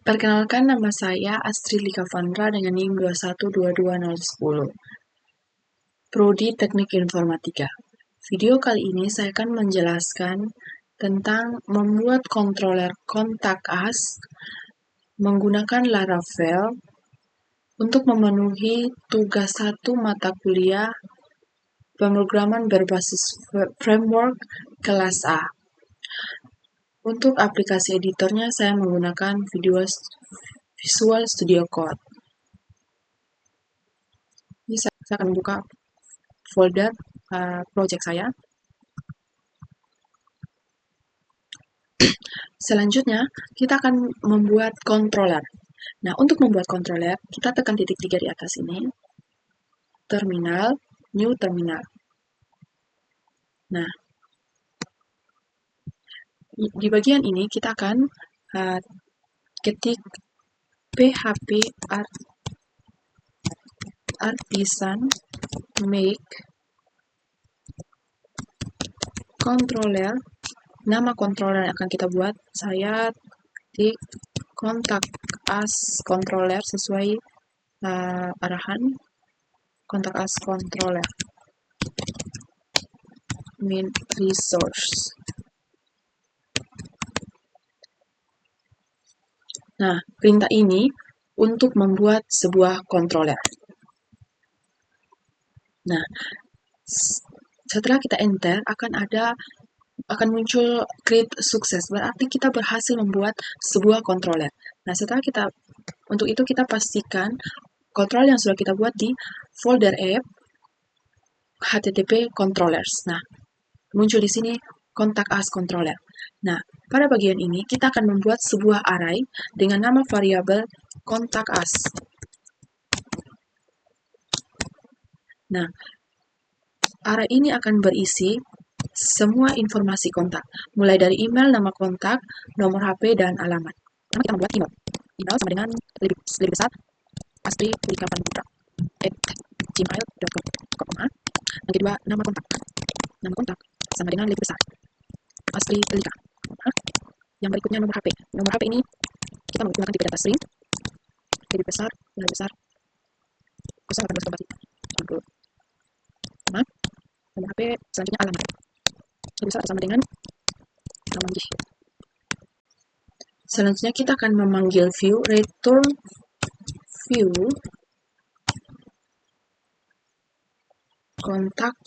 Perkenalkan, nama saya Astri Lika Vandra dengan NIM 2122010, Prodi Teknik Informatika. Video kali ini saya akan menjelaskan tentang membuat controller kontak as menggunakan Laravel untuk memenuhi tugas 1 mata kuliah pemrograman berbasis framework kelas A. Untuk aplikasi editornya saya menggunakan Visual Studio Code. Ini saya akan buka folder project saya. Selanjutnya, kita akan membuat controller. Nah, untuk membuat controller, kita tekan titik 3 di atas ini. Terminal, new terminal. Nah, di bagian ini kita akan ketik php artisan make controller. Nama controller yang akan kita buat, saya ketik kontak as controller sesuai arahan kontak as controller main resource. Nah, perintah ini untuk membuat sebuah controller. Nah, setelah kita enter akan muncul create sukses, berarti kita berhasil membuat sebuah controller. Nah, untuk itu kita pastikan controller yang sudah kita buat di folder app http controllers. Nah, muncul di sini kontak as controller. Nah, pada bagian ini kita akan membuat sebuah array dengan nama variabel kontak as. Nah, array ini akan berisi semua informasi kontak, mulai dari email, nama kontak, nomor HP, dan alamat. Pertama kita membuat email. Email sama dengan lebih besar astri.likavanputra@gmail.com. Yang kedua, nama kontak. Nama kontak sama dengan lebih besar Astri Lika. Yang berikutnya nomor HP. Nomor HP ini kita menggunakan tipe data string. Lebih besar 0,864. Nomor HP selanjutnya alamat. Lebih besar sama dengan Ramanggi. Selanjutnya kita akan memanggil view return view kontak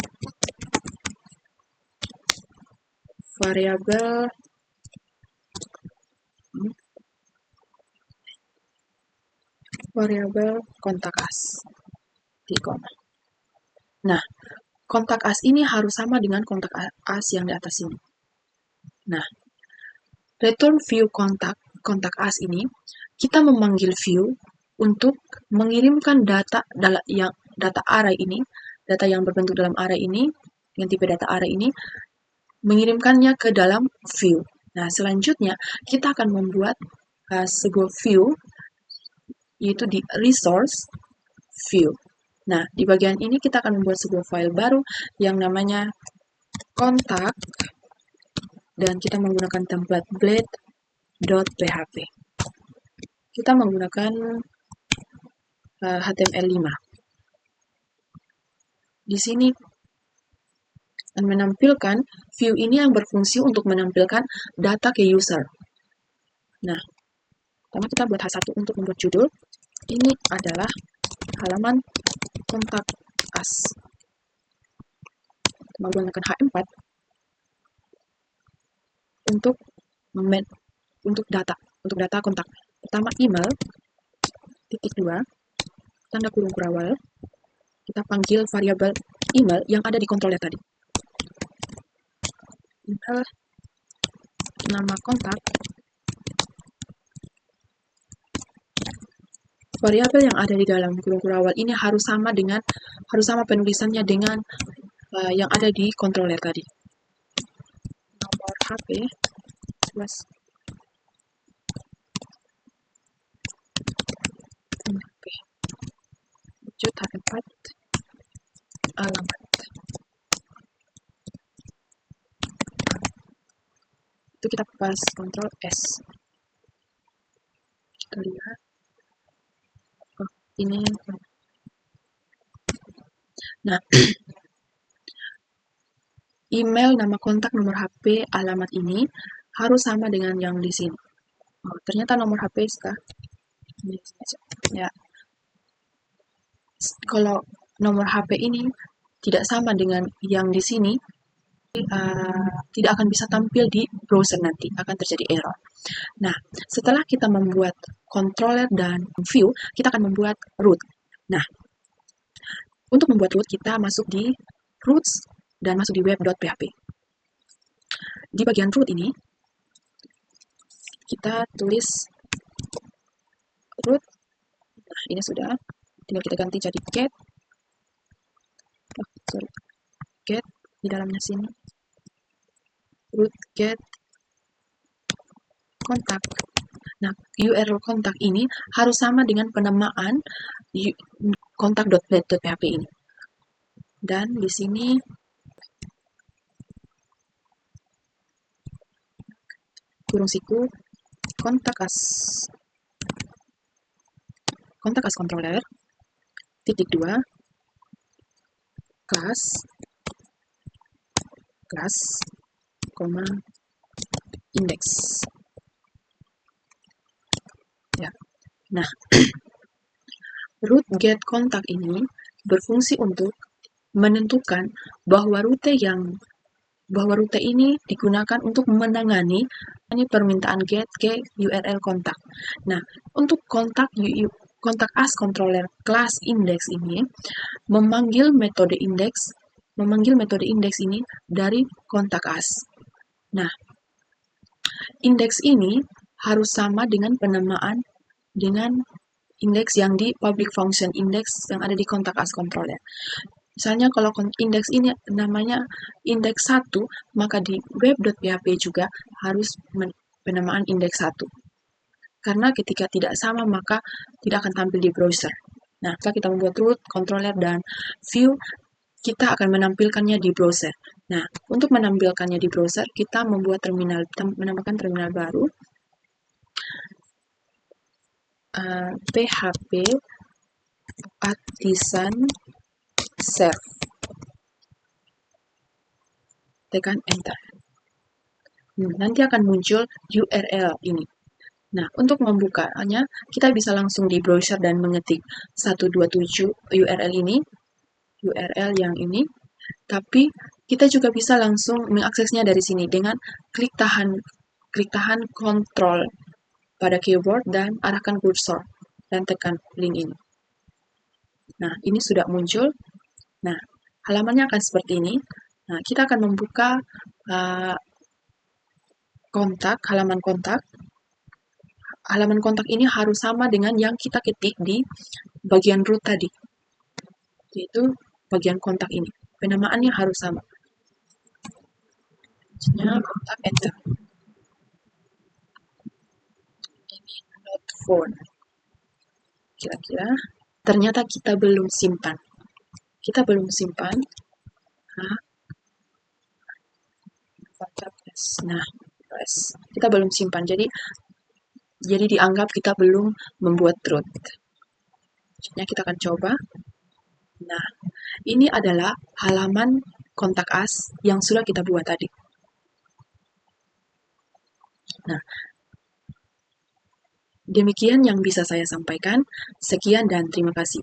variabel kontak as di koma. Nah, kontak as ini harus sama dengan kontak as yang di atas ini. Nah, return view kontak as ini kita memanggil view untuk mengirimkan data array ini, data yang berbentuk dalam array ini dengan tipe data array ini, mengirimkannya ke dalam view. Nah, selanjutnya kita akan membuat sebuah view yaitu di resource view. Nah, di bagian ini kita akan membuat sebuah file baru yang namanya kontak dan kita menggunakan template blade.php. Kita menggunakan HTML5. Di sini menampilkan view ini yang berfungsi untuk menampilkan data ke user. Nah, pertama kita buat H1 untuk membuat judul. Ini adalah halaman kontak as. Menggunakan H4 untuk data kontak. Pertama email, _2, tanda kurung kurawal. Kita panggil variabel email yang ada di controller tadi. Email, nama kontak. Variabel yang ada di dalam kurung kurawal ini harus sama penulisannya dengan yang ada di controller tadi. Nomor HP plus HP. Wujud H4 alamat. Itu kita pas Ctrl S. kita lihat. Oh, ini. Nah, email, nama kontak, nomor HP, alamat ini harus sama dengan yang di sini. Oh, ternyata nomor HP kah? Ya, kalau nomor HP ini tidak sama dengan yang di sini, tidak akan bisa tampil di browser nanti, akan terjadi error. Nah, setelah kita membuat controller dan view, kita akan membuat root. Nah, untuk membuat root, kita masuk di roots dan masuk di web.php. Di bagian root ini, kita tulis root. Nah, ini sudah. Tinggal kita ganti jadi get. Get di dalamnya sini. Root get kontak. Nah, URL kontak ini harus sama dengan penamaan kontak.php ini. Dan di sini kurung siku kontak as controller titik 2 class koma index. Ya. Nah, root get kontak ini berfungsi untuk menentukan bahwa rute ini digunakan untuk menangani permintaan get ke URL kontak. Nah, untuk kontak as controller class index ini memanggil metode index ini dari kontak as. Nah, indeks ini harus sama dengan penamaan dengan indeks yang di public function index yang ada di kontak as controller. Misalnya kalau indeks ini namanya indeks 1, maka di web.php juga harus penamaan indeks 1. Karena ketika tidak sama, maka tidak akan tampil di browser. Nah, setelah kita membuat root, controller, dan view, kita akan menampilkannya di browser. Nah, untuk menampilkannya di browser, kita menambahkan terminal baru, php artisan serve. Tekan enter. Nanti akan muncul URL ini. Nah, untuk membukanya, kita bisa langsung di browser dan mengetik 127 URL ini, URL yang ini, tapi kita juga bisa langsung mengaksesnya dari sini dengan klik tahan kontrol pada keyboard dan arahkan kursor dan tekan link ini. Nah, ini sudah muncul. Nah, halamannya akan seperti ini. Nah, kita akan membuka halaman kontak. Halaman kontak ini harus sama dengan yang kita ketik di bagian root tadi, yaitu bagian kontak ini. Penamaannya harus sama. Kontak enter. Ini not phone. Kira-kira ternyata kita belum simpan. Nah, kita belum simpan. Jadi dianggap kita belum membuat root. Selanjutnya kita akan coba. Nah, ini adalah halaman kontak as yang sudah kita buat tadi. Nah, demikian yang bisa saya sampaikan. Sekian dan terima kasih.